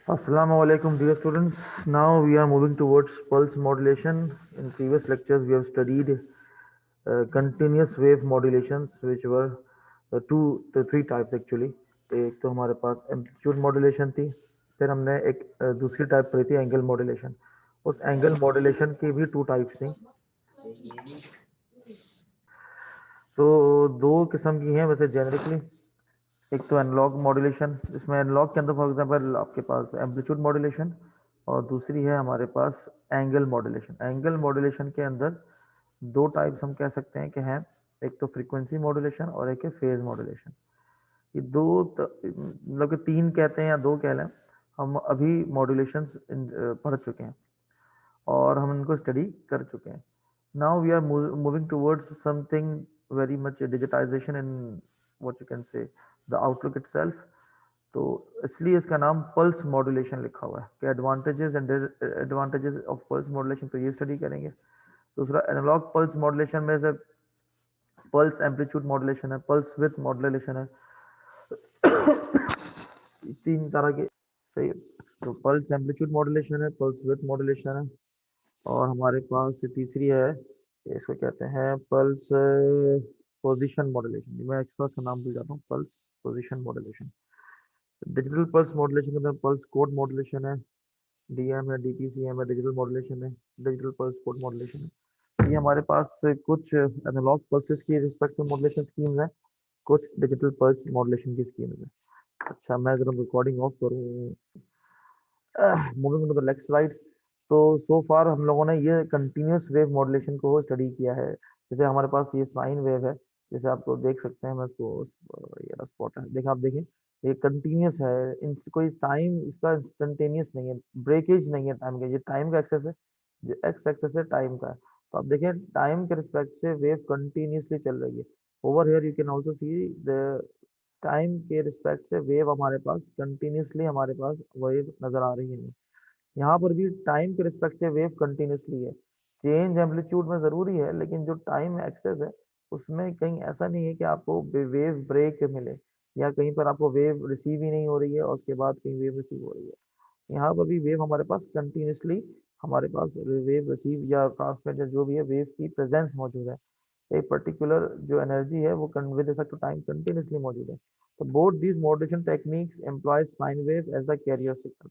Assalamu alaikum, dear students. Now we are moving towards pulse modulation. In previous lectures, we have studied continuous wave modulations, which were three types actually. एक तो हमारे पास amplitude modulation थी, फिर हमने एक दूसरी type करी थी एंगल मॉड्यूलेशन। उस एंगल मॉड्यूलेशन की भी टू टाइप्स थी। तो दो किस्म की हैं वैसे जेनरिकली। एक तो एनालॉग मॉड्यूलेशन, जिसमें एनालॉग के अंदर फॉर एग्जांपल आपके पास एम्पलीट्यूड मॉड्यूलेशन, और दूसरी है हमारे पास एंगल मॉड्यूलेशन। एंगल मॉड्यूलेशन के अंदर दो टाइप्स हम कह सकते हैं कि हैं, एक तो फ्रीक्वेंसी मॉड्यूलेशन और एक है फेज मॉड्यूलेशन। ये मतलब कि तीन कहते हैं या दो कह लें, हम अभी मॉड्यूलेशंस पढ़ चुके हैं और हम इनको स्टडी कर चुके हैं। Now we are moving towards something very much digitisation in what you can say the outlook itself. तो इसलिए इसका नाम पल्स मॉड्यूलेशन लिखा हुआ है कि advantages and advantages of pulse modulation पे ये स्टडी करेंगे। दूसरा एनालॉग पल्स मॉड्यूलेशन में से पल्स एम्पलीट्यूड मॉड्यूलेशन है, पल्स विथ मॉड्यूलेशन है, तीन तरह के। सही है। तो पल्स एम्पलीट्यूड मॉड्यूलेशन है, पल्स विथ मॉड्यूलेशन है, और हमारे पास तीसरी है, इसको कहते हैं पल्स पोजीशन मॉड्यूलेशन। मैं एक्स्ट्रा इसका नाम भूल जाता हूँ, pulse position modulation. Digital pulse modulation के अंदर पल्स कोड मॉड्यूलेशन है, डीएम है, डीपीसीएम है, डिजिटल मॉड्यूलेशन है, डिजिटल पल्स कोड मॉड्यूलेशन है। ये हमारे पास कुछ एनालॉग पल्सेस की रिस्पेक्ट में मॉड्यूलेशन स्कीम्स हैं, कुछ डिजिटल पल्स मॉड्यूलेशन की स्कीम्स हैं। अच्छा, मैं अगर रिकॉर्डिंग ऑफ करूँ, moving to the next slide. तो सो फार हम लोगों ने ये कंटिन्यूस वेव मॉड्यूलेशन को स्टडी किया है। जैसे हमारे पास ये साइन वेव है, जैसे आपको देख सकते हैं, मैं इसको ये स्पॉट है, देखिए आप देखिए, ये कंटिन्यूस है, इन कोई टाइम इसका इंस्टेंटेनियस नहीं है, ब्रेकेज नहीं है टाइम का, ये टाइम का एक्सेस है, जो एक्स एक्सेस है टाइम का है। तो आप देखें टाइम के रिस्पेक्ट से वेव कंटिन्यूसली चल रही है। Over here you can also see the time के रिस्पेक्ट से वेव हमारे पास कंटिन्यूसली हमारे पास वेव नजर आ रही है। यहाँ पर भी टाइम के रिस्पेक्ट से वेव कंटिन्यूसली है। चेंज एम्पलीट्यूड में जरूरी है, लेकिन जो टाइम एक्सेस है उसमें कहीं ऐसा नहीं है कि आपको वेव ब्रेक मिले, या कहीं पर आपको वेव रिसीव ही नहीं हो रही है और उसके बाद कहीं वेव रिसीव हो रही है। यहाँ पर भी वेव हमारे पास कंटिन्यूसली, हमारे पास वेव रिसीव या ट्रांसमिट या जो भी है वेव की प्रेजेंस मौजूद है। एक पर्टिकुलर जो एनर्जी है वो with respect to time continuously मौजूद है। तो both these modulation techniques employs sine wave as the carrier signal.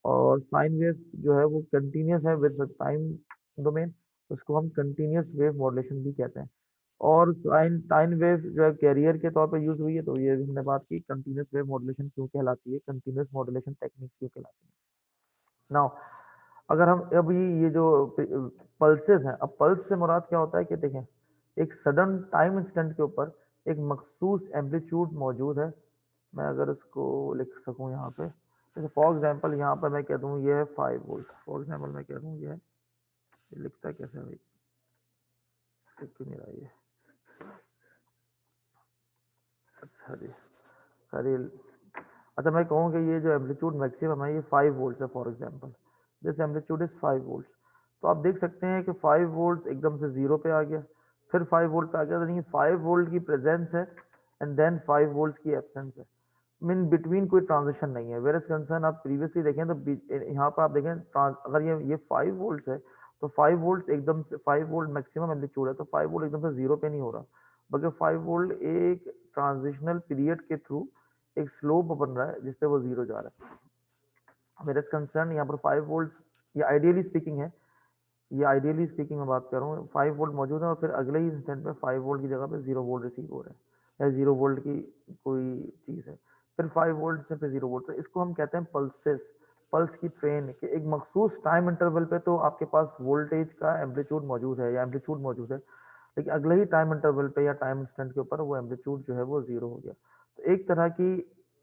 और साइन वेव जो है वो कंटिन्यूस है विद टाइम डोमेन, उसको हम कंटिन्यूस वेव मॉड्यूलेशन भी कहते हैं। और साइन टाइम वेव जो है कैरियर के तौर पर यूज हुई है, तो ये भी हमने बात की कंटिन्यूस वेव मॉड्यूलेशन क्यों कहलाती है, कंटिन्यूस मॉड्यूलेशन टेक्निक्स क्यों कहलाती है। नाउ अगर हम अभी ये जो पल्सेस हैं, अब पल्स से मुराद क्या होता है कि देखें, एक सडन टाइम इंस्टेंट के ऊपर एक मखसूस एम्पलीट्यूड मौजूद है। मैं अगर इसको लिख सकूं यहाँ पे, जैसे फॉर एग्जांपल यहाँ पर मैं कह दूं ये है 5 वोल्ट, फॉर एग्जांपल मैं कह दूं ये लिखता है कैसे है भाई, लिख क्यों नहीं रहा ये। अच्छा जी, सॉरी। अच्छा, मैं कहूँ कि ये जो एम्पलीट्यूड मैक्सिमम है ये 5 वोल्ट है, for example this amplitude is 5 volt. तो आप देख सकते हैं कि 5 वोल्ट एकदम से जीरो पे आ गया, फिर 5 वोल्ट पे आ गया, तो नहीं 5 वोल्ट की प्रेजेंस है एंड देन 5 वोल्ट की एब्सेंस है। मीन बिटवीन कोई ट्रांजिशन नहीं है। वेर एज कंसर्न आप प्रीवियसली देखें तो यहाँ पर आप देखें अगर ये 5 वोल्ट है, तो 5 वोल्ट एकदम से 5 वोल्ट मैक्सिमम एम्पलीट्यूड है, तो 5 वोल्ट एकदम से जीरो पे नहीं हो रहा, बल्कि 5 वोल्ट एक ट्रांजिशनल पीरियड के थ्रू एक स्लोप बन रहा है जिसपे वो जीरो जा रहा है। मेरे कंसर्न यहाँ पर 5 वोल्ट, ये आइडियली स्पीकिंग है, ये आइडियली स्पीकिंग मैं बात कर रहा हूँ, 5 वोल्ट मौजूद है और फिर अगले ही इंस्टेंट में 5 वोल्ट की जगह पे 0 वोल्ट रिसीव हो रहा है, या 0 वोल्ट की कोई चीज़ है, फिर 5 वोल्ट से फिर 0 वोल्ट। तो इसको हम कहते हैं पल्सेस, पल्स की ट्रेन कि एक मखसूस टाइम इंटरवल पे तो आपके पास वोल्टेज का एम्पलीट्यूड मौजूद है या एम्पलीट्यूड मौजूद है, लेकिन अगले ही टाइम इंटरवल पे या टाइम इंस्टेंट के ऊपर वो एम्पलीट्यूड जो है वो जीरो हो गया। तो एक तरह की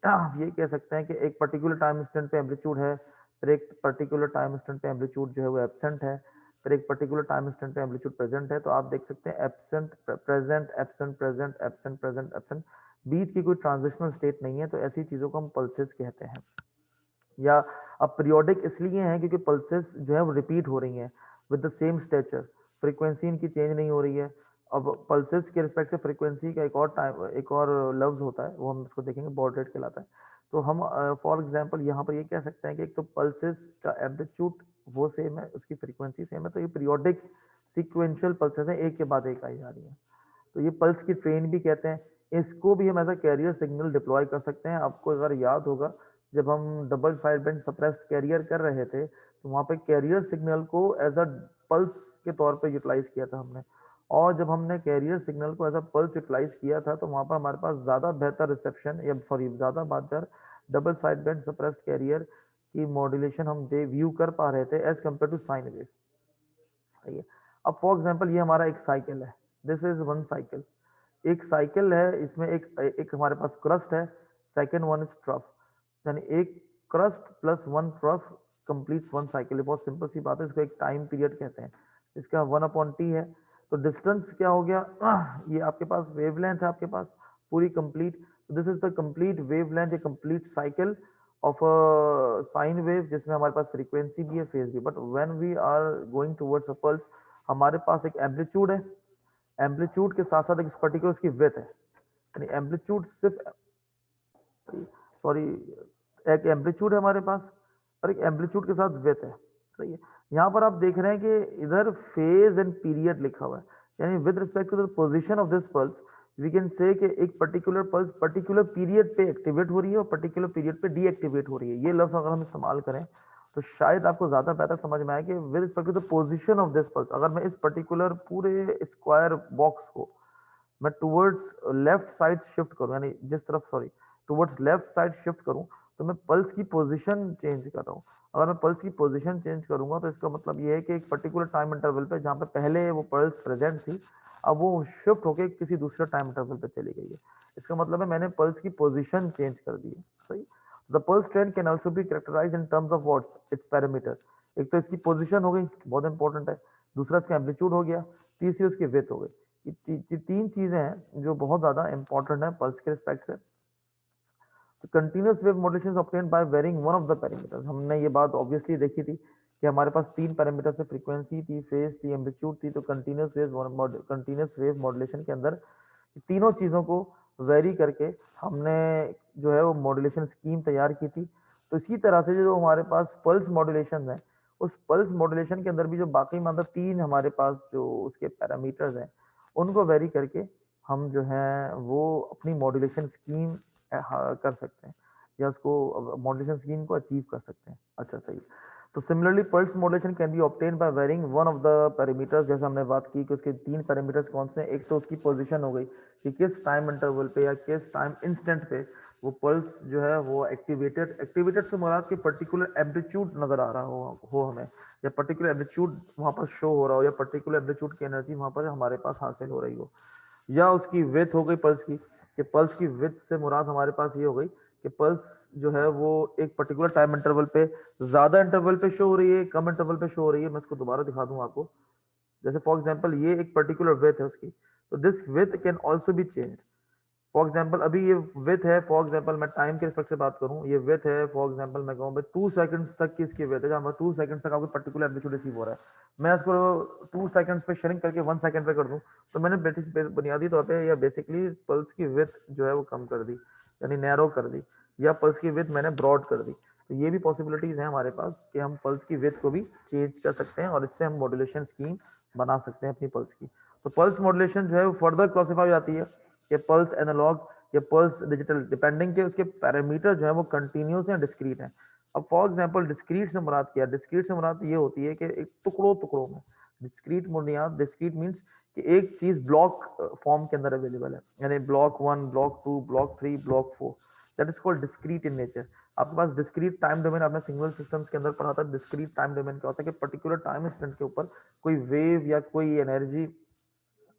आप ये कह सकते हैं कि एक पर्टिकुलर टाइम इंस्टेंट पे एम्पलीट्यूड है, फिर एक पर्टिकुलर टाइम इंस्टेंट पे एम्पलीट्यूड जो है वो एब्सेंट है, फिर एक पर्टिकुलर टाइम इंस्टेंट पे एम्पलीट्यूड प्रेजेंट है। तो आप देख सकते हैं absent present absent present absent present absent, बीच की कोई ट्रांजिशनल स्टेट नहीं है। तो ऐसी चीज़ों को हम पल्सेस कहते हैं। या अब पीरियोडिक इसलिए हैं क्योंकि पल्सेस जो है वो रिपीट हो रही हैं with the same stature, frequency इनकी चेंज नहीं हो रही है। अब पल्सेस के रिस्पेक्ट से फ्रीक्वेंसी का एक और टाइम, एक और लफ्ज होता है, वो हम इसको देखेंगे, बॉड रेट कहलाता है। तो हम फॉर एग्जांपल यहाँ पर ये कह सकते हैं कि एक तो पल्सेस का एम्पलीट्यूड वो सेम है, उसकी फ्रीक्वेंसी सेम है, तो ये पीरियोडिक सीक्वेंशियल पल्सेस है, एक के बाद एक आई जा रही है, तो ये पल्स की ट्रेन भी कहते हैं। इसको भी हम as a carrier signal deploy कर सकते हैं। आपको अगर याद होगा जब हम double side band suppressed carrier कर रहे थे तो वहाँ पे कैरियर सिग्नल को एज अ पल्स के तौर पे यूटिलाइज किया था हमने, और जब हमने कैरियर सिग्नल को एज अ पल्स यूटिलाइज किया था तो वहाँ पर हमारे पास ज़्यादा बेहतर रिसेप्शन या सॉरी ज़्यादा बेहतर double side band suppressed carrier की मॉड्यूलेशन हम दे व्यू कर पा रहे थे as compare to sine wave. है। अब फॉर एग्जांपल ये हमारा एक साइकिल है, दिस इज वन साइकिल, एक साइकिल है, इसमें एक एक हमारे पास क्रस्ट है, सेकंड वन इज ट्रफ, यानी एक crest plus one trough completes one cycle. ये बहुत सिंपल सी बात है, इसको एक टाइम पीरियड कहते हैं, इसका 1/t है। तो डिस्टेंस क्या हो गया, ये आपके पास वेवलेंथ है आपके पास पूरी complete, this is the complete wavelength, a complete cycle of a sine wave, जिसमें हमारे पास फ्रीक्वेंसी भी है फेज भी। But when we are going towards a pulse हमारे पास एक एम्पलीट्यूड है, एम्पलीट्यूड के साथ साथ एक पर्टिकुलर उसकी विड्थ है, यानी एम्पलीट्यूड सिर्फ सॉरी एक एम्पलीट्यूड है हमारे पास और एक एम्पलीट्यूड के साथ विड्थ है। सही है। यहाँ पर आप देख रहे हैं कि इधर फेज एंड पीरियड लिखा हुआ है, यानी with respect to the position of this pulse we can say कि एक पर्टिकुलर पल्स पर्टिकुलर पीरियड पे एक्टिवेट हो रही है और पर्टिकुलर पीरियड पे डीएक्टिवेट हो रही है। ये लफ्ज अगर हम इस्तेमाल करें तो शायद आपको ज्यादा बेहतर समझ में आए कि with respect to the position of this pulse, अगर मैं इस पर्टिकुलर पूरे स्क्वायर बॉक्स को मैं टुवर्ड्स लेफ्ट साइड शिफ्ट करूं, यानी जिस तरफ sorry towards left side shift करूं, तो मैं पल्स की पोजीशन चेंज कर रहा हूं। अगर मैं पल्स की पोजीशन चेंज करूंगा तो इसका मतलब ये है कि एक पर्टिकुलर टाइम इंटरवल पे जहां पे पहले वो पल्स प्रेजेंट थी अब वो शिफ्ट होके किसी दूसरे टाइम इंटरवल पे चली गई है। इसका मतलब है मैंने पल्स की पोजीशन चेंज कर दी है। सही। The pulse train can also be characterize in terms of what's its parameter. एक तो इसकी पोजीशन हो गई, बहुत इंपॉर्टेंट है, दूसरा इसका एम्पलीट्यूड हो गया, तीसरी उसकी विड्थ हो गई। ये तीन चीजें हैं जो बहुत ज्यादा इंपॉर्टेंट है पल्स के रिस्पेक्ट से। तो continuous wave modulation obtained by varying one of the parameters, हमने ये बात ऑब्वियसली देखी थी कि हमारे पास तीन पैरामीटर थे, फ्रीक्वेंसी थी, फेज थी, एम्पलीट्यूड थी। तो कंटिन्यूअस वेव मॉड्यूलेशन के अंदर तीनों चीजों को वेरी करके हमने जो है वो मॉड्यूलेशन स्कीम तैयार की थी। तो इसी तरह से जो हमारे पास पल्स मॉड्यूलेशन है उस पल्स मॉड्यूलेशन के अंदर भी जो बाकी मतलब तीन हमारे पास जो उसके पैरामीटर्स हैं उनको वेरी करके हम जो है वो अपनी मॉड्यूलेशन स्कीम कर सकते हैं या उसको मॉड्यूलेशन स्कीम को अचीव कर सकते हैं। अच्छा सही। तो similarly pulse modulation can be obtain by varying one of the parameters, जैसे हमने बात की कि उसके तीन पैरामीटर्स कौन से हैं। एक तो उसकी पोजीशन हो गई कि किस टाइम इंटरवल पे या किस टाइम इंस्टेंट पे वो पल्स जो है वो एक्टिवेटेड से मुराद के पर्टिकुलर एम्पलीट्यूड नजर आ रहा हो हमें, या पर्टिकुलर एम्पलीट्यूड वहां पर शो हो रहा हो, या पर्टिकुलर एम्पलीट्यूड की एनर्जी वहां पर हमारे पास हासिल हो रही हो, या उसकी विड्थ हो गई पल्स की, कि पल्स की विड्थ से मुराद हमारे पास ये हो गई कि पल्स जो है वो एक पर्टिकुलर टाइम इंटरवल पे ज्यादा इंटरवल पे शो हो रही है, कम इंटरवल पे शो हो रही है। मैं इसको दोबारा दिखा दूं आपको, जैसे फॉर एग्जांपल ये एक पर्टिकुलर विड्थ है उसकी, तो this width can also be changed. For example अभी ये विड्थ है, फॉर एग्जांपल मैं टाइम के रिस्पेक्ट से बात करूं, ये विड्थ है, फॉर एग्जांपल मैं कहूं भाई 2 सेकंड्स तक की इसकी विड्थ है, जहां पर 2 सेकंड्स तक आपको पर्टिकुलर एम्पलीट्यूड रिसीव हो रहा है। मैं इसको 2 सेकंड्स पे श्रिंक करके 1 सेकंड पे कर दूं तो मैंने बुनियादी तौर पे या बेसिकली पल्स की विड्थ जो है वो कम कर दी, यानी नैरो कर दी, या पल्स की विड्थ मैंने ब्रॉड कर दी। तो ये भी पॉसिबिलिटीज हैं हमारे पास कि हम पल्स की विड्थ को भी चेंज कर सकते हैं और इससे हम मॉड्यूलेशन स्कीम बना सकते हैं अपनी पल्स की। तो पल्स मॉड्यूलेशन जो है वो फर्दर क्लासिफाई हो जाती है कि पल्स एनालॉग या पल्स डिजिटल, डिपेंडिंग के उसके पैरामीटर जो है वो कंटिन्यूस या डिस्क्रीट है। अब फॉर एग्जांपल डिस्क्रीट से मुराद क्या, डिस्क्रीट से मुराद ये होती है कि एक टुकड़ों टुकड़ों में, डिस्क्रीट बुनियाद डिस्क्रीट मींस कि एक चीज ब्लॉक फॉर्म के अंदर अवेलेबल है, यानी block 1, block 2, block 3, block 4, that is called discrete in nature. आपके पास डिस्क्रीट टाइम डोमेन आपने सिग्नल सिस्टम्स के अंदर पढ़ा था। डिस्क्रीट टाइम डोमेन क्या होता है कि पर्टिकुलर टाइम इंस्टेंट के ऊपर कोई वेव या कोई एनर्जी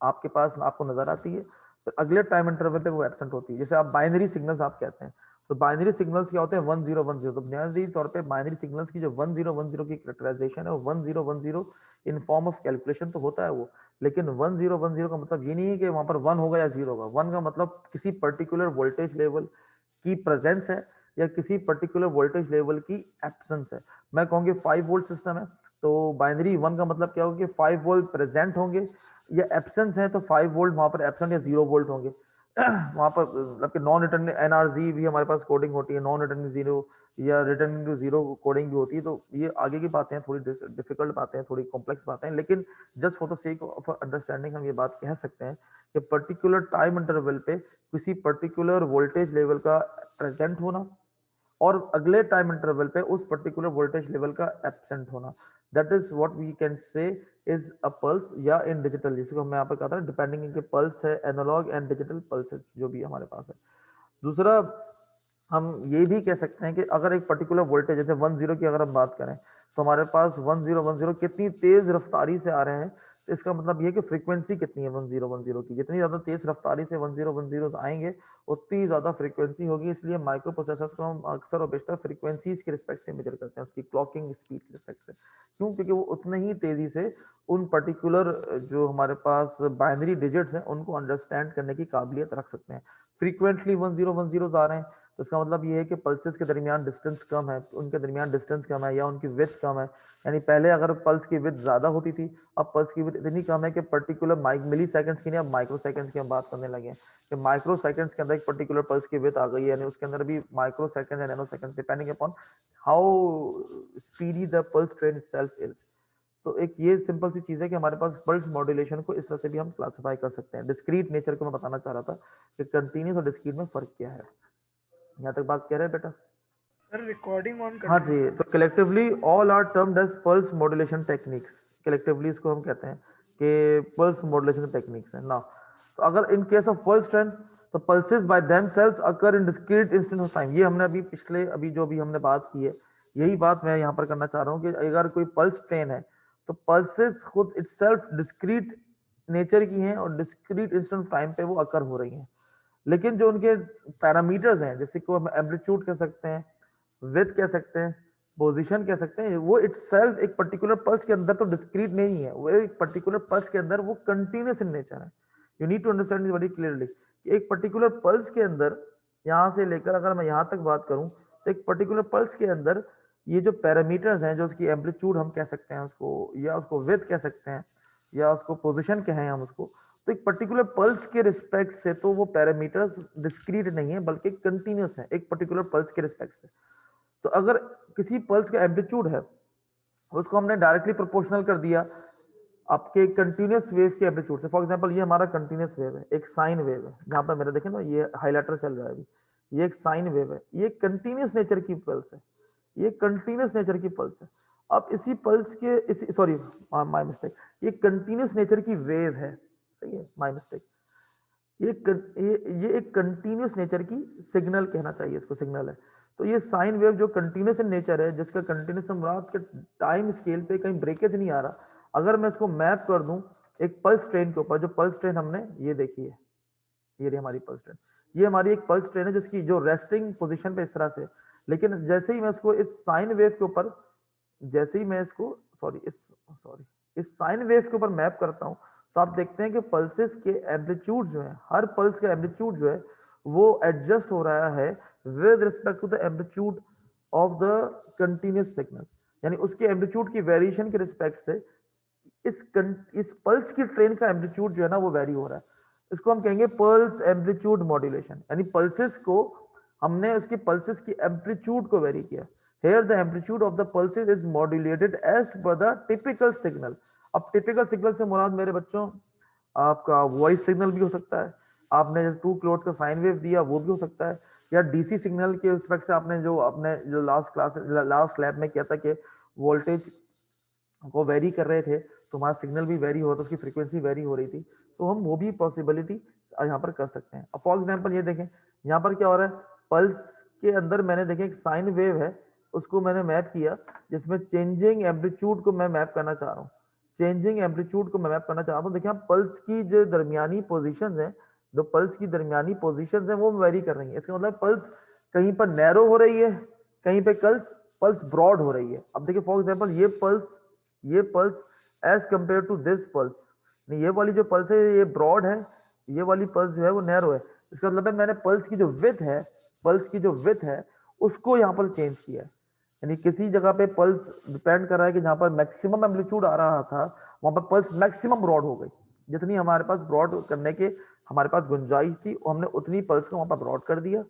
आपके पास आपको नजर आती है, तो अगले टाइम इंटरवल पे वो एब्सेंट होती है। जैसे आप बाइनरी सिग्नल्स आप कहते हैं, तो बाइनरी सिग्नल्स क्या होते हैं 1010, तो बुनियादी तौर पे बाइनरी सिग्नल्स की जो 1010 की कैरेक्टराइजेशन है वो 1010 इन फॉर्म ऑफ कैलकुलेशन तो होता है वो, लेकिन 1010 का मतलब ये नहीं है कि वहां पर 1 होगा या 0 होगा। 1 का मतलब किसी पर्टिकुलर वोल्टेज लेवल की प्रेजेंस है या किसी पर्टिकुलर वोल्टेज लेवल की एब्सेंस है। मैं कहूँगी 5 वोल्ट सिस्टम है तो बाइनरी 1 का मतलब क्या होगा कि 5 वोल्ट प्रेजेंट होंगे या एब्सेंस है तो 5 वोल्ट वहां पर एब्सेंट या 0 वोल्ट होंगे। वहाँ पर मतलब कि नॉन रिटर्न एनआरजी भी हमारे पास कोडिंग होती है, नॉन रिटर्न जीरो या रिटर्न टू जीरो कोडिंग भी होती है। तो ये आगे की बातें हैं, थोड़ी डिफिकल्ट बातें हैं, थोड़ी कॉम्प्लेक्स बातें हैं, लेकिन just for the sake of understanding हम ये बात कह सकते हैं कि पर्टिकुलर टाइम इंटरवल पे किसी पर्टिकुलर वोल्टेज लेवल का प्रेजेंट होना और अगले टाइम इंटरवल पे उस पर्टिकुलर वोल्टेज लेवल का एब्सेंट होना, that is what we can say is a pulse, या इन डिजिटल जिसको मैं यहाँ पर कहता हूँ डिपेंडिंग इनके पल्स है, एनालॉग एंड डिजिटल पल्सेस जो भी हमारे पास है। दूसरा, हम ये भी कह सकते हैं कि अगर एक पर्टिकुलर वोल्टेज जैसे 10 की अगर हम बात करें, तो हमारे पास 1010 कितनी तेज रफ्तारी से आ रहे हैं, तो इसका मतलब ये है कि फ्रीक्वेंसी कितनी है 1010 की, जितनी ज्यादा तेज रफ्तारी से 1010 आएंगे उतनी ज्यादा फ्रीक्वेंसी होगी। इसलिए माइक्रो प्रोसेसर्स को हम अक्सर और बेशतर फ्रीक्वेंसीज के रिस्पेक्ट से मेजर करते हैं, उसकी क्लॉकिंग स्पीड के रिस्पेक्ट से। क्यों? क्योंकि वो उतने ही तेजी से उन पर्टिकुलर जो हमारे पास बाइनरी डिजिट्स हैं उनको अंडरस्टैंड करने की काबिलियत रख सकते हैं। फ्रीक्वेंटली 1010 आ रहे हैं, तो इसका मतलब ये है कि पल्सेस के दरमियान डिस्टेंस कम है, उनके दरमियान डिस्टेंस कम है या उनकी विड्थ कम है। यानी पहले अगर पल्स की विड्थ ज़्यादा होती थी, अब पल्स की विड्थ इतनी कम है कि पर्टिकुलर मिली सेकेंड्स की नहीं, अब माइक्रो सेकेंड्स की हम बात करने लगे हैं कि माइक्रो सेकेंड्स के अंदर एक पर्टिकुलर पल्स की विड्थ आ गई है, यानी उसके अंदर भी माइक्रो सेकेंड या nano second depending upon how speedy the pulse train itself is. तो एक ये सिंपल सी चीज़ है कि हमारे पास पल्स मॉड्यूलेशन को इस तरह से भी हम क्लासिफाई कर सकते हैं। डिस्क्रीट नेचर को मैं बताना चाह रहा था कि कंटिन्यूस और डिस्क्रीट में फर्क क्या है। यहाँ तक बात कह रहे हैं बेटा? सर रिकॉर्डिंग ऑन कर हाँ जी, लीजिए। तो collectively all are termed as pulse modulation techniques. Collectively इसको हम कहते हैं कि पल्स मॉड्यूलेशन टेक्निक्स है ना। तो अगर in case of pulse train, तो pulses by themselves occur in discrete instant of time. ये हमने अभी पिछले अभी जो भी हमने बात की है, यही बात मैं यहाँ पर करना चाह रहा हूँ कि अगर कोई पल्स ट्रेन है तो पल्सेस खुद इटसेल्फ डिस्क्रीट नेचर की हैं और डिस्क्रीट इंस्टेंट ऑफ टाइम पे वो अकर हो रही हैं। लेकिन जो उनके पैरामीटर्स हैं, जैसे को हम एम्पलीट्यूड कह सकते हैं, विथ कह सकते हैं, पोजीशन कह सकते हैं, वो इटसेल्फ एक पर्टिकुलर पल्स के अंदर तो डिस्क्रीट नहीं है, वो एक पर्टिकुलर पल्स के अंदर वो कंटिन्यूस इन नेचर है। You need to understand this very clearly कि एक पर्टिकुलर पल्स के अंदर, यहाँ से लेकर अगर मैं यहाँ तक बात करूँ, तो एक पर्टिकुलर पल्स के अंदर ये जो पैरामीटर्स हैं, जो उसकी एम्पलीट्यूड हम कह सकते हैं उसको, या उसको विथ कह सकते हैं, या उसको पोजिशन कहें हम उसको, तो एक पर्टिकुलर पल्स के रिस्पेक्ट से तो वो पैरामीटर्स डिस्क्रीट नहीं है बल्कि कंटिन्यूस है एक पर्टिकुलर पल्स के रिस्पेक्ट से। तो अगर किसी पल्स का एम्पलीट्यूड है, उसको हमने डायरेक्टली प्रोपोर्शनल कर दिया आपके कंटिन्यूस वेव के एम्पलीट्यूड से। फॉर एग्जांपल ये हमारा कंटिन्यूस वेव है, एक साइन वेव है, जहां पर मेरा देखें ना ये हाइलाइटर चल रहा है अभी, ये एक साइन वेव है, ये कंटिन्यूस नेचर की पल्स है, ये कंटिन्यूस नेचर की पल्स है। अब इसी पल्स के इसी सॉरी माय मिस्टेक, ये कंटिन्यूस नेचर की वेव है, सही है, माय मिस्टेक। ये एक कंटिन्यूस नेचर की सिग्नल कहना चाहिए, इसको सिग्नल है। तो ये साइन वेव जो कंटिन्यूस इन नेचर है, जिसका कंटिन्यूस मुराद के टाइम स्केल पे कहीं ब्रेकेज नहीं आ रहा, अगर मैं इसको मैप कर दूं एक पल्स ट्रेन के ऊपर, जो पल्स ट्रेन हमने ये देखी है, ये रही हमारी पल्स ट्रेन, ये हमारी एक पल्स ट्रेन है जिसकी जो रेस्टिंग पोजीशन पे इस तरह से, लेकिन जैसे ही मैं इसको इस साइन वेव के ऊपर, जैसे ही मैं इसको सॉरी इस साइन वेव के ऊपर मैप करता हूं, तो आप देखते हैं कि पल्सेस के एम्पलीट्यूड जो है, हर पल्स का एम्पलीट्यूड जो है वो एडजस्ट हो रहा है with respect to the amplitude of the continuous signal. यानी उसके एम्पलीट्यूड की वेरिएशन के रिस्पेक्ट से इस पल्स की ट्रेन का एम्पलीट्यूड जो है ना वो वेरी हो रहा है। इसको हम कहेंगे पल्स एम्पलीट्यूड मॉड्यूलेशन, यानी पल्सेस को हमने उसकी पल्सेस की एम्पलीट्यूड को वेरी किया। Here the amplitude of the pulses is modulated as per the typical signal। अब टिपिकल सिग्नल से मुराद मेरे बच्चों आपका वॉइस सिग्नल भी हो सकता है, आपने जो टू क्लोज का साइन वेव दिया वो भी हो सकता है, या डीसी सिग्नल के रिस्पेक्ट से आपने जो लास्ट लैब में किया था कि वोल्टेज को वेरी कर रहे थे तो हमारा सिग्नल भी वेरी हो रहा था, उसकी फ्रीक्वेंसी वेरी हो रही थी, तो हम वो भी पॉसिबिलिटी यहाँ पर कर सकते हैं। अब फॉर एग्जाम्पल ये देखें यहाँ पर क्या हो रहा है, पल्स के अंदर मैंने देखें एक साइन वेव है, उसको मैंने मैप किया, जिसमें चेंजिंग एम्पलीट्यूड को मैं मैप करना चाह रहा हूँ, चेंजिंग एम्पलीट्यूड को मैं मैप करना चाह रहा हूँ। देखिए पल्स की जो दरमियानी पोजिशन है, जो पल्स की दरमियानी पोजिशन है वो वेरी कर रही है। इसका मतलब पल्स कहीं पर नैरो हो रही है, कहीं पे पल्स पल्स ब्रॉड हो रही है। अब देखिए फॉर एग्जाम्पल ये pulse as compare to this pulse, नहीं ये वाली जो पल्स है ये ब्रॉड है, ये वाली पल्स जो है वो नैरो है। इसका मतलब है मैंने पल्स की जो विथ है, पल्स की जो विथ है उसको यहाँ पर चेंज किया है। यानी किसी जगह पे पल्स डिपेंड कर रहा है कि जहां पर मैक्सिमम एम्पलीट्यूड आ रहा था वहां पर पल्स मैक्सिमम ब्रॉड हो गई, जितनी हमारे पास ब्रॉड करने के हमारे पास गुंजाइश थी, हमने उतनी पल्स को वहां पर ब्रॉड कर दिया,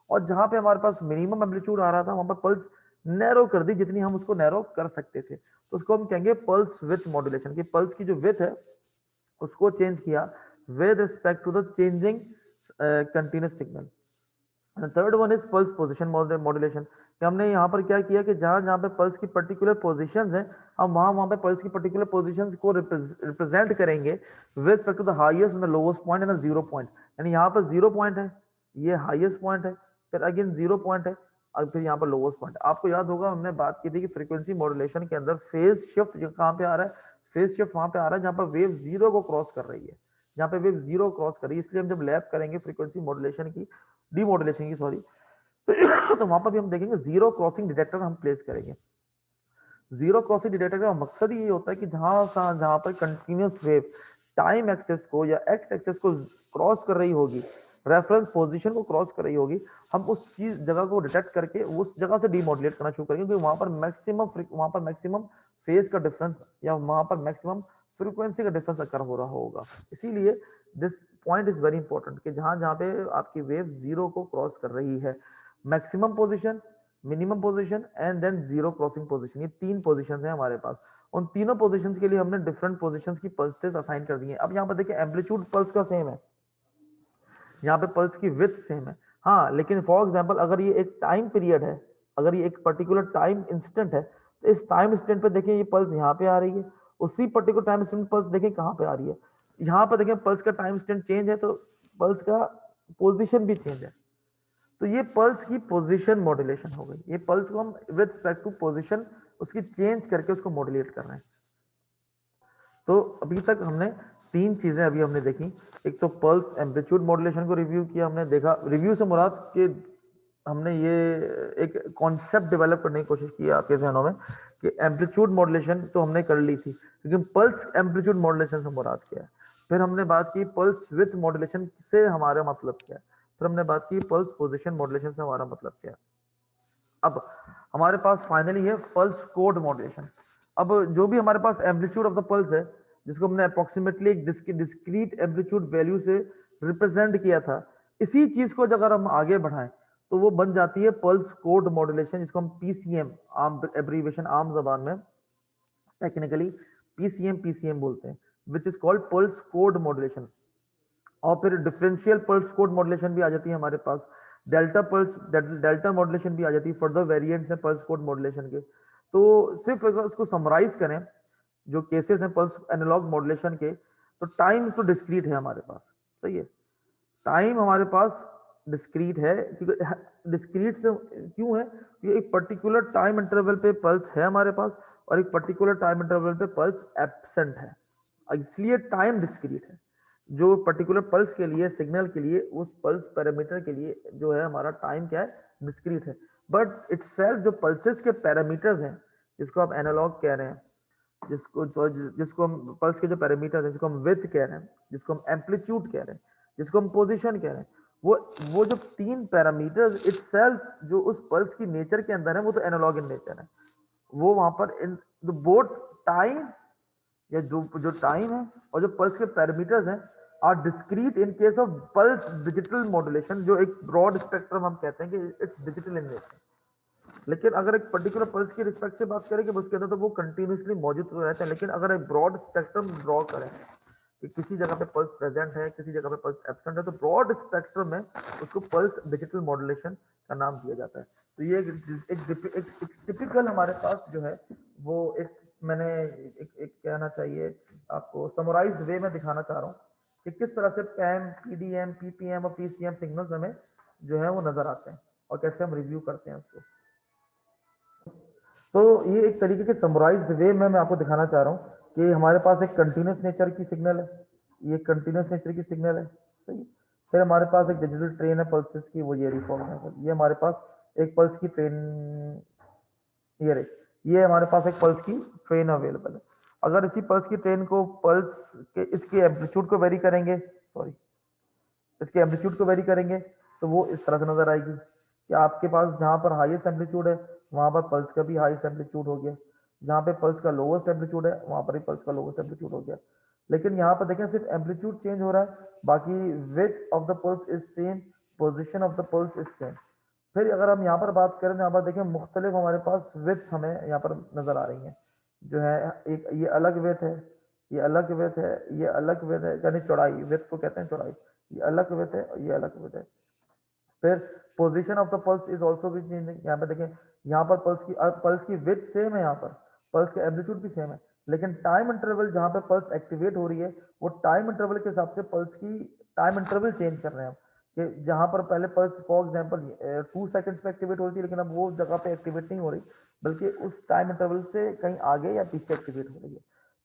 और जहां पे हमारे पास मिनिमम एम्पलीट्यूड आ रहा था वहां पर पल्स नैरो कर दी जितनी हम उसको नैरो कर सकते थे। तो उसको हम कहेंगे पल्स विथ मॉड्यूलेशन, की पल्स की जो विथ है उसको चेंज किया with respect to the changing continuous signal. Third one is pulse position modulation, कि हमने यहाँ पर क्या किया कि जहां जहां पे पल्स की पर्टिकुलर पोजीशंस हैं, हम वहां वहां पे पल्स की पर्टिकुलर पोजीशंस को रिप्रेजेंट करेंगे with respect to the highest and the lowest point and the zero point. यानी यहाँ पर जीरो पॉइंट है, ये हाईएस्ट पॉइंट है, फिर अगेन जीरो पॉइंट है, और फिर यहाँ पर लोएस्ट पॉइंट। आपको याद होगा हमने बात की थी कि फ्रीक्वेंसी मॉड्यूलेशन के अंदर फेज शिफ्ट कहाँ पे आ रहा है, फेज शिफ्ट वहां पे आ रहा है जहां पर वेव जीरो को क्रॉस कर रही है, जहां पे वेव जीरो क्रॉस कर रही है। इसलिए हम जब लैप करेंगे फ्रीक्वेंसी मॉड्यूलेशन की, डीमॉड्यूलेशन की सॉरी, तो वहां पर भी हम देखेंगे जीरो क्रॉसिंग डिटेक्टर हम प्लेस करेंगे। जीरो क्रॉसिंग डिटेक्टर का मकसद ही ये होता है कि जहां पर कंटिन्यूस वेव टाइम एक्सेस को या एक्स एक्सेस को क्रॉस कर रही होगी, रेफरेंस पोजीशन को क्रॉस कर रही होगी, हम उस चीज जगह को डिटेक्ट करके उस जगह से डीमॉड्यूलेट करना शुरू करेंगे, क्योंकि वहां पर मैक्सिमम फेज का डिफरेंस या वहां पर मैक्सिमम फ्रीक्वेंसी का डिफरेंस अकर हो रहा होगा। इसीलिए this point is very important कि जहां जहां पे आपकी वेव जीरो को क्रॉस कर रही है, maximum position, minimum position and than zero crossing position, ये तीन पोजीशंस हैं हमारे पास। उन तीनों पोजीशंस के लिए हमने डिफरेंट पोजीशंस की पल्सेस असाइन कर दी हैं। अब यहाँ पर देखिए एम्पलीट्यूड पल्स का सेम है, यहाँ पे पल्स की विड्थ सेम है, हाँ, लेकिन फॉर एग्जांपल अगर ये एक टाइम पीरियड है, अगर ये एक पर्टिकुलर टाइम इंस्टेंट है, तो इस टाइम इंस्टेंट पे देखिए ये पल्स यहाँ पे आ रही है, उसी पर्टिकुलर टाइम इंस्टेंट पल्स देखिए कहाँ पे आ रही है, यहाँ पे देखिए पल्स का टाइम इंस्टेंट चेंज है तो पल्स का पोजिशन भी चेंज है। तो ये पल्स की पोजीशन मॉड्यूलेशन हो गई, ये पल्स को हम विद रिस्पेक्ट टू पोजीशन उसकी चेंज करके उसको मॉड्यूलेट कर रहे हैं। तो अभी तक हमने तीन चीजें अभी हमने देखी, एक तो पल्स एम्पलीट्यूड मॉड्यूलेशन को रिव्यू किया, हमने देखा रिव्यू से मुराद कि हमने ये एक कॉन्सेप्ट डेवलप करने की कोशिश की आपके जहनों में कि एम्पलीट्यूड मॉड्यूलेशन तो हमने कर ली थी, लेकिन पल्स एम्पलीट्यूड मॉड्यूलेशन से मुराद क्या है। फिर हमने बात की पल्स विथ मॉड्यूलेशन से हमारा मतलब क्या है, फिर हमने बात की पल्स पोजिशन मॉड्यूलेशन से हमारा मतलब क्या है। अब हमारे पास फाइनली है पल्स कोड मॉड्यूलेशन। अब जो भी हमारे पास एम्पलीट्यूड ऑफ द पल्स है, जिसको हमने अप्रोक्सीमेटली एक डिस्क्रीट एम्पलीट्यूड वैल्यू से रिप्रेजेंट किया था, इसी चीज को अगर हम आगे बढ़ाएं तो वो बन जाती है पल्स कोड मॉड्यूलेशन, जिसको हम पीसीएम आम एब्रीविएशन आम जबान में टेक्निकली पीसीएम बोलते हैं, which is called pulse code modulation. और फिर डिफरेंशियल पल्स कोड मॉड्यूलेशन भी आ जाती है हमारे पास, डेल्टा मॉड्यूलेशन भी आ जाती है, फर्दर वेरिएंट्स हैं पल्स कोड मॉड्यूलेशन के। तो सिर्फ अगर उसको समराइज करें जो केसेस हैं पल्स एनालॉग मॉड्यूलेशन के, तो टाइम तो डिस्क्रीट है हमारे पास, सही है, टाइम हमारे पास डिस्क्रीट है, क्योंकि डिस्क्रीट से क्यों है, क्योंकि एक पर्टिकुलर टाइम इंटरवल पे पल्स है हमारे पास और एक पर्टिकुलर टाइम इंटरवल पे पल्स एब्सेंट है, इसलिए टाइम डिस्क्रीट है। जो पर्टिकुलर पल्स के लिए सिग्नल के लिए उस पल्स पैरामीटर के लिए जो है हमारा टाइम क्या है, डिस्क्रीट है। बट इटसेल्फ जो पल्सेस के पैरामीटर्स हैं, जिसको आप एनालॉग कह रहे हैं, जिसको हम पल्स के जो पैरामीटर है, जिसको हम विड्थ कह रहे हैं, जिसको हम एम्पलीट्यूड कह रहे हैं, जिसको हम पोजीशन कह रहे हैं, वो जो तीन पैरामीटर्स इटसेल्फ जो उस पल्स की नेचर के अंदर है, वो तो एनालॉग इन नेचर है। वो वहां पर इन बोथ टाइम या जो टाइम है और जो पल्स के पैरामीटर्स हैं are discrete in case of pulse digital modulation, जो एक ब्रॉड स्पेक्ट्रम हम कहते हैं कि इट्स डिजिटल इन नेचर। लेकिन अगर एक पर्टिकुलर पल्स की रिस्पेक्ट से बात करें कि उसके अंदर तो वो कंटिन्यूसली मौजूद तो रहता है, लेकिन अगर एक ब्रॉड स्पेक्ट्रम ड्रॉ करें कि किसी जगह पे पल्स प्रेजेंट है, किसी जगह पे पल्स एब्सेंट है, तो ब्रॉड स्पेक्ट्रम में उसको पल्स डिजिटल मॉड्यूलेशन का नाम दिया जाता है। तो ये एक टिपिकल हमारे पास जो है वो एक मैंने एक कहना चाहिए आपको समराइज्ड वे में दिखाना चाह रहा हूँ कि किस तरह से पैम, पीडीएम, पीपीएम और पीसीएम सिग्नल्स हमें जो है वो नजर आते हैं और कैसे हम रिव्यू करते हैं उसको। तो ये एक तरीके के समराइज्ड वे में मैं आपको दिखाना चाह रहा हूँ कि हमारे पास एक कंटिन्यूस नेचर की सिग्नल है, ये कंटिन्यूस नेचर की सिग्नल है, सही। फिर हमारे पास एक डिजिटल ट्रेन है पल्सेस की, वो ये रिफॉर्म है, ये हमारे पास एक पल्स की ट्रेन, ये रही, ये हमारे पास एक पल्स की ट्रेन अवेलेबल है। अगर इसी पल्स की ट्रेन को पल्स के इसके एम्पलीट्यूड को वेरी करेंगे, सॉरी, इसके एम्पलीट्यूड को वेरी करेंगे तो वो इस तरह से नजर आएगी कि आपके पास जहां पर हाईएस्ट एम्पलीट्यूड है वहां पर पल्स का भी हाईएस्ट एम्पलीट्यूड हो गया, जहां पे पल्स का लोवेस्ट एम्पलीट्यूड है वहां पर ही पल्स का लोवेस्ट एम्पलीट्यूड हो गया। लेकिन यहाँ पर देखें सिर्फ एम्पलीट्यूड चेंज हो रहा है, बाकी width of the pulse is same, position of the pulse is same. फिर अगर हम यहाँ पर बात करें, यहाँ पर देखें मुख्तलिफ हमारे पास विड्थ हमें यहाँ पर नजर आ रही हैं, जो है एक ये अलग विड्थ है, ये अलग विड्थ है, ये अलग विड्थ है, यानी चौड़ाई, विड्थ को कहते हैं चौड़ाई, ये अलग विड्थ है और ये अलग विड्थ है। फिर position of the pulse is also भी चेंजिंग, यहाँ पे देखें, यहाँ पर पल्स की विड्थ सेम है, यहाँ पर पल्स का एम्पलीट्यूड भी सेम है, लेकिन टाइम इंटरवल जहाँ पे पल्स एक्टिवेट हो रही है, वो टाइम इंटरवल के हिसाब से पल्स की टाइम इंटरवल चेंज कर रहे हैं हम, कि जहाँ पर पहले पल्स फॉर एग्जांपल 2 सेकंड्स पे एक्टिवेट हो रही थी, लेकिन अब वो जगह पे एक्टिवेट नहीं हो रही, बल्कि उस टाइम इंटरवल से कहीं आगे या पीछे एक्टिवेट हो रही है।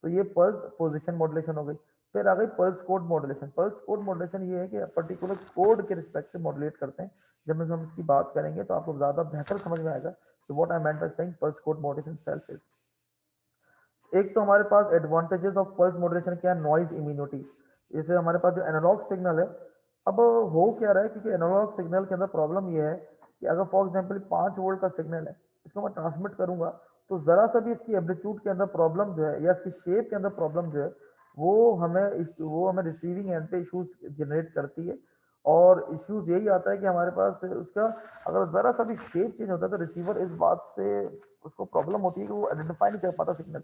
तो ये पल्स पोजिशन मॉड्यूलेशन हो गई। फिर आ गई pulse code modulation. Pulse code modulation ये है कि पर्टिकुलर कोड के रिस्पेक्ट से मॉड्यूलेट करते हैं। जब हम इसकी बात करेंगे तो आपको ज़्यादा बेहतर समझ में आएगा कि what I meant by saying pulse code modulation self is. एक तो हमारे पास एडवांटेजेस ऑफ पल्स मॉड्यूलेशन क्या है, नॉइज इम्यूनिटी। जैसे हमारे पास जो एनालॉग सिग्नल है, अब हो क्या रहा है, क्योंकि एनालॉग सिग्नल के अंदर प्रॉब्लम ये है कि अगर फॉर एग्जांपल 5 वोल्ट का सिग्नल है, इसको मैं ट्रांसमिट करूंगा, तो ज़रा सा भी इसकी एम्पलीट्यूड के अंदर प्रॉब्लम जो है या इसकी शेप के अंदर प्रॉब्लम जो है, वो हमें रिसीविंग एंड पे इश्यूज जनरेट करती है। और इश्यूज यही आता है कि हमारे पास उसका अगर ज़रा सा भी शेप चेंज होता है, तो रिसीवर इस बात से उसको प्रॉब्लम होती है कि वो आइडेंटिफाई नहीं कर पाता सिग्नल,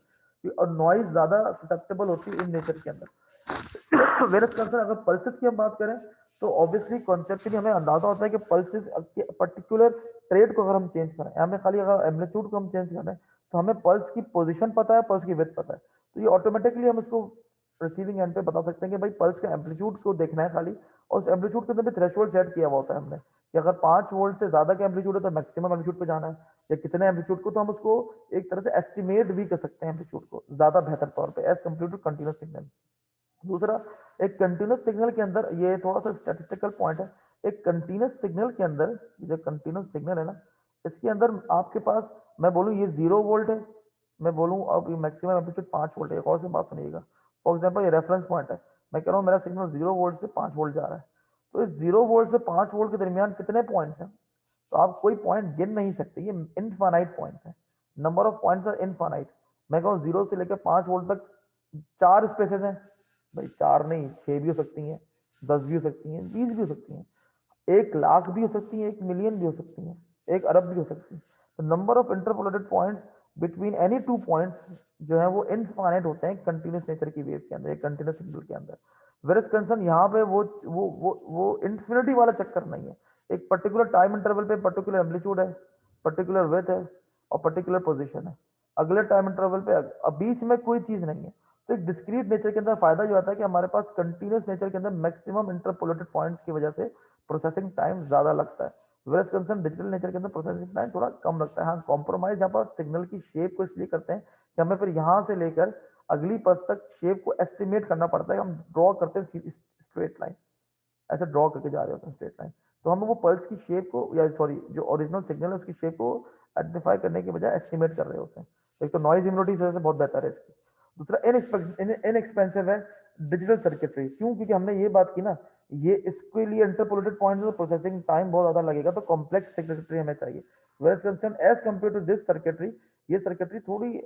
और नॉइज ज़्यादा ससेप्टेबल होती है इन नेचर के अंदर। वेरस कंसर्न अगर पल्सेस की हम बात करें, तो ऑब्वियसली कॉन्सेप्चुअली हमें अंदाजा होता है कि पल्सेस पर्टिकुलर ट्रेड को अगर हम चेंज करें, हमें खाली अगर एम्पलीट्यूड को हम चेंज करें, तो हमें पल्स की पोजीशन पता है, पल्स की विड्थ पता है, तो ये ऑटोमेटिकली हम इसको रिसीविंग एंड पे बता सकते हैं कि भाई पल्स का एम्पलीट्यूड को देखना है खाली, और उस एम्पलीट्यूड के अंदर भी थ्रेशोल्ड सेट किया हुआ होता है हमने, कि अगर 5 वोल्ट से ज्यादा का एम्पलीट्यूड है तो मैक्सिमम एम्पलीट्यूड पे जाना है, या कितने एम्पलीट्यूड को, तो हम उसको एक तरह से एस्टिमेट भी कर सकते हैं एम्पलीट्यूड को ज्यादा बेहतर तौर पे as compare to continuous signal. दूसरा, एक कंटिन्यूस सिग्नल के अंदर ये थोड़ा सा स्टैटिस्टिकल पॉइंट है, एक कंटिन्यूस सिग्नल के अंदर, जो कंटिन्यूस सिग्नल है ना, इसके अंदर आपके पास, मैं बोलूँ ये 0 वोल्ट है, मैं बोलूँ अब मैक्सिमम एम्पलीट्यूड 5 वोल्ट है, एक और से बात सुनिएगा, फॉर एग्जाम्पल ये रेफरेंस पॉइंट है, मैं कह रहा हूँ मेरा सिग्नल 0 वोल्ट से 5 वोल्ट जा रहा है, तो इस 0 वोल्ट से 5 वोल्ट के दरमियान कितने पॉइंट्स हैं, तो आप कोई पॉइंट गिन नहीं सकते, ये इनफाइनाइट पॉइंट्स हैं, number of points are infinite. मैं कहूँ 0 से लेकर 5 वोल्ट तक 4 स्पेसेस हैं, भाई 4 नहीं, 6 भी हो सकती हैं, 10 भी हो सकती हैं, 20 भी हो सकती हैं, 1 लाख भी हो सकती हैं, 1 मिलियन भी हो सकती हैं, 1 अरब भी हो सकती हैं। तो number of interpolated points between any 2 points जो है वो इनफाइनाइट होते हैं कंटिन्यूस नेचर की वेव के अंदर, एक कंटिन्यूस सिग्नल के अंदर। वेरस कंसर्न यहाँ पे वो इन्फिनिटी वाला चक्कर नहीं है, एक पर्टिकुलर टाइम इंटरवल पे पर्टिकुलर एम्पलीट्यूड है, पर्टिकुलर विड्थ है और पर्टिकुलर पोजीशन है, अगले टाइम इंटरवल पे अब बीच में कोई चीज नहीं है। तो एक डिस्क्रीट नेचर के अंदर फायदा जो आता है कि हमारे पास कंटिन्यूस नेचर के अंदर मैक्सिमम इंटरपोलेटेड पॉइंट्स की वजह से प्रोसेसिंग टाइम ज्यादा लगता है। वेरस कंसर्न डिजिटल नेचर के अंदर प्रोसेसिंग टाइम थोड़ा कम लगता है। हाँ, कॉम्प्रोमाइज यहाँ पर सिग्नल की शेप को इसलिए करते हैं कि हमें फिर यहाँ से लेकर अगली पल्स तक शेप को एस्टिमेट करना पड़ता है, हम ड्रॉ करते हैं स्ट्रेट लाइन, ऐसे ड्रॉ करके जा रहे होते हैं स्ट्रेट लाइन, तो हम वो पल्स की शेप को, या सॉरी जो ओरिजिनल सिग्नल है उसकी शेप को आइडेंटिफाई करने के बजाय एस्टिमेट कर रहे होते हैं। एक तो नॉइज इम्यूनिटी इस वजह से बहुत बेहतर है इसकी। दूसरा, इनएक्सपेंसिव है डिजिटल सर्किटरी। क्यों? क्योंकि हमने ये बात की ना, ये इसके लिए इंटरपोलेटेड पॉइंट्स और प्रोसेसिंग टाइम बहुत ज्यादा लगेगा, तो कॉम्प्लेक्स सर्किटरी हमें चाहिए। Where concern as compare to this circuitry, ये सर्किटरी थोड़ी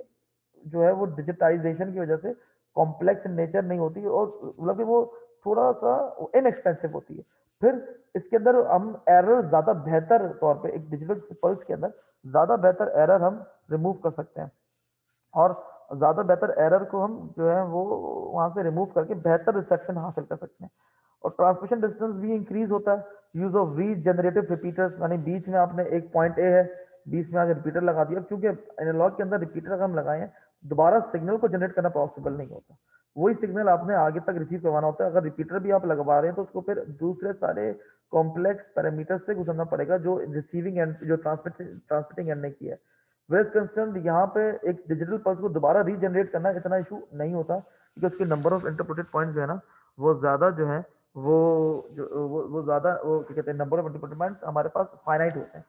जो है वो डिजिटाइजेशन की वजह से कॉम्प्लेक्स इन नेचर नहीं होती, और मतलब कि वो थोड़ा सा इनएक्सपेंसिव होती है। फिर इसके अंदर हम एरर ज्यादा बेहतर तौर पे, एक डिजिटल पल्स के अंदर ज्यादा बेहतर एरर हम रिमूव कर सकते हैं, और ज्यादा बेहतर एरर को हम जो है वो वहां से रिमूव करके बेहतर रिसेप्शन हासिल कर सकते हैं। और ट्रांसमिशन डिस्टेंस भी इंक्रीज होता है। यूज ऑफ रीजनरेटिव रिपीटर्स, यानी बीच में आपने एक पॉइंट ए है, बीच में आगे रिपीटर लगा दिया, क्योंकि एनालॉग के अंदर रिपीटर अगर हम लगाए हैं, दोबारा सिग्नल को जनरेट करना पॉसिबल नहीं होता, वही सिग्नल आपने आगे तक रिसीव करवाना होता है। अगर रिपीटर भी आप लगवा रहे हैं, तो उसको फिर दूसरे सारे कॉम्प्लेक्स पैरामीटर से गुजरना पड़ेगा जो रिसीविंग एंड, जो ट्रांसमिटिंग एंड ने किया है। वेज कंसर्न यहाँ पे एक डिजिटल पल्स को दोबारा रीजनरेट करना इतना इशू नहीं होता, क्योंकि उसके नंबर ऑफ इंटरप्रेटेड पॉइंट्स जो है ना, वो ज्यादा जो है वो वो ज्यादा, वो क्या कहते हैं, नंबर ऑफ इंटरप्रेटेड पॉइंट्स हमारे पास फाइनाइट होते हैं।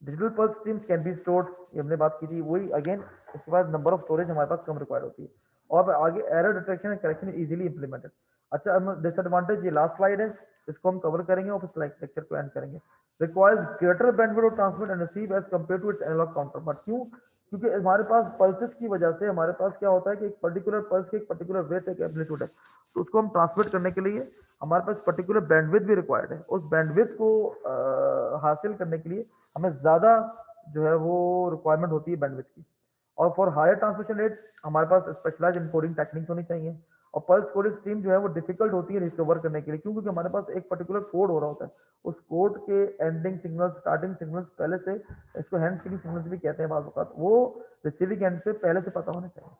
Digital pulse streams can be stored, ये हमने बात की थी, वही अगेन इसके बाद नंबर ऑफ स्टोरेज हमारे पास कम रिक्वायर्ड होती है, और आगे error detection and correction easily implemented. अच्छा, डिसएडवांटेज, ये लास्ट स्लाइड है, इसको हम कवर करेंगे और फिर लेक्चर को एंड करेंगे। Requires greater bandwidth to transmit and receive as compare to its analog counterpart. क्यों? क्योंकि हमारे पास पल्सेस की वजह से हमारे पास क्या होता है कि एक पर्टिकुलर पल्स की एक पर्टिकुलर वेथ एक एम्पलीट्यूड है, तो उसको हम ट्रांसमिट करने के लिए हमारे पास पर्टिकुलर बैंडविड्थ भी रिक्वायर्ड है। उस बैंडविड्थ को हासिल करने के लिए हमें ज़्यादा जो है वो रिक्वायरमेंट होती है बैंडविड्थ की। और फॉर हायर ट्रांसमिशन रेट हमारे पास स्पेशलाइज इनकोडिंग टेक्निक्स होनी चाहिए। और पल्स कोडेड स्ट्रीम जो है वो डिफिकल्ट होती है रिकवर करने के लिए, क्यों? क्योंकि हमारे पास एक पर्टिकुलर कोड हो रहा होता है, उस कोड के एंडिंग सिग्नल्स स्टार्टिंग सिग्नल्स पहले से, इसको हैंड शेकिंग सिग्नल्स भी कहते हैं बाज़ औक़ात, वो रिसीविंग एंड पे पहले से पता होना चाहिए।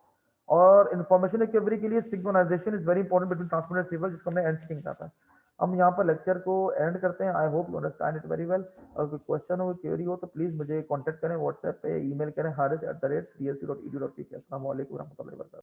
और इन्फॉर्मेशन रिकवरी के लिए synchronization is very important between transmitter और रिसीवर, जिसको हमने हैंड शेकिंग कहा था। हम यहाँ पर लेक्चर को एंड करते हैं। I hope you understand it very well. अगर कोई क्वेश्चन हो, क्वेरी हो तो प्लीज़ मुझे कॉन्टैक्ट करें, व्हाट्सएप पे ईमेल करें haris@dlc.edu.pk। अस्सलाम वालेकुम रहमतुल्लाहि व बरकातहू।